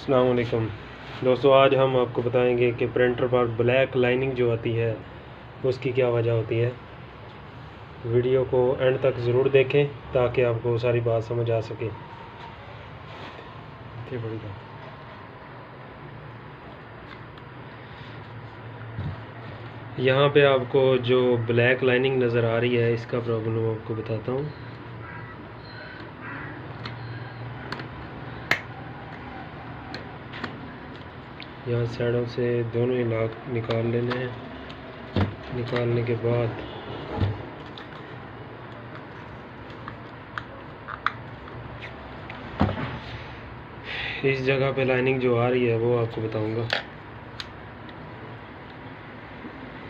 अस्सलाम वालेकुम दोस्तों, आज हम आपको बताएंगे कि प्रिंटर पर ब्लैक लाइनिंग जो आती है उसकी क्या वजह होती है। वीडियो को एंड तक ज़रूर देखें ताकि आपको सारी बात समझ आ सके। बड़ी बात, यहाँ पे आपको जो ब्लैक लाइनिंग नज़र आ रही है इसका प्रॉब्लम आपको बताता हूँ। यहाँ साइडों से दोनों ही लाख निकाल लेने हैं। निकालने के बाद इस जगह पे लाइनिंग जो आ रही है वो आपको बताऊंगा।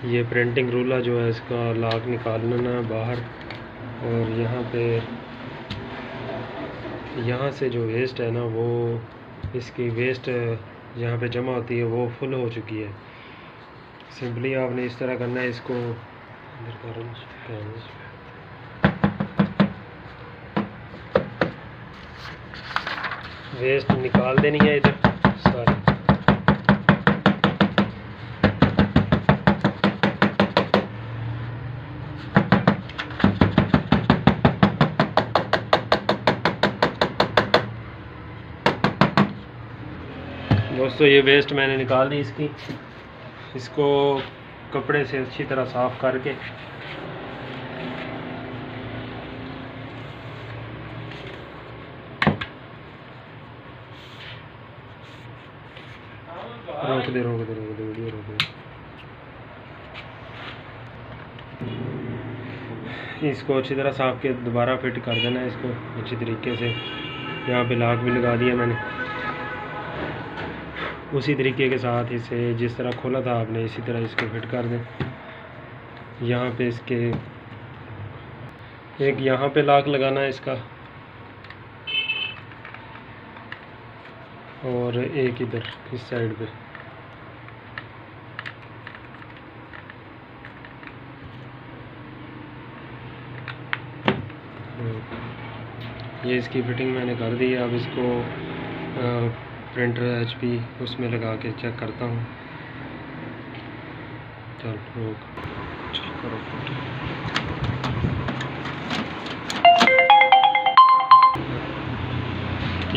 ये प्रिंटिंग रूला जो है इसका लाख निकाल लेना है बाहर, और यहाँ से जो वेस्ट है ना वो इसकी वेस्ट यहाँ पे जमा होती है वो फुल हो चुकी है। सिंपली आपने इस तरह करना है, इसको अंदर वेस्ट निकाल देनी है इधर सारी। दोस्तों ये वेस्ट मैंने निकाल दी इसको कपड़े से अच्छी तरह साफ़ करके रोक दे वीडियो रोक दे। इसको अच्छी तरह साफ़ के दोबारा फिट कर देना है इसको अच्छी तरीके से। यहाँ पे लाक भी लगा दिया मैंने, उसी तरीके के साथ इसे जिस तरह खोला था आपने इसी तरह इसको फिट कर दें। यहाँ पे इसके एक यहाँ पे लाक लगाना है इसका, और एक इधर इस साइड पे। ये इसकी फिटिंग मैंने कर दी है। अब इसको प्रिंटर HP उसमें लगा के चेक करता हूँ। चल रोक, करो।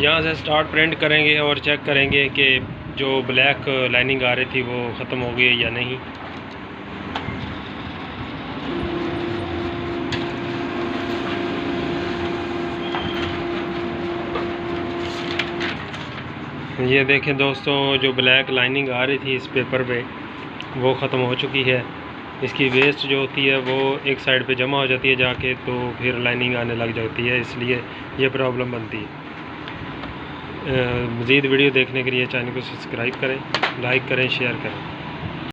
यहाँ से स्टार्ट प्रिंट करेंगे और चेक करेंगे कि जो ब्लैक लाइनिंग आ रही थी वो ख़त्म हो गई है या नहीं। ये देखें दोस्तों, जो ब्लैक लाइनिंग आ रही थी इस पेपर पे वो ख़त्म हो चुकी है। इसकी वेस्ट जो होती है वो एक साइड पे जमा हो जाती है जाके, तो फिर लाइनिंग आने लग जाती है, इसलिए ये प्रॉब्लम बनती है। मज़ीद वीडियो देखने के लिए चैनल को सब्सक्राइब करें, लाइक करें, शेयर करें।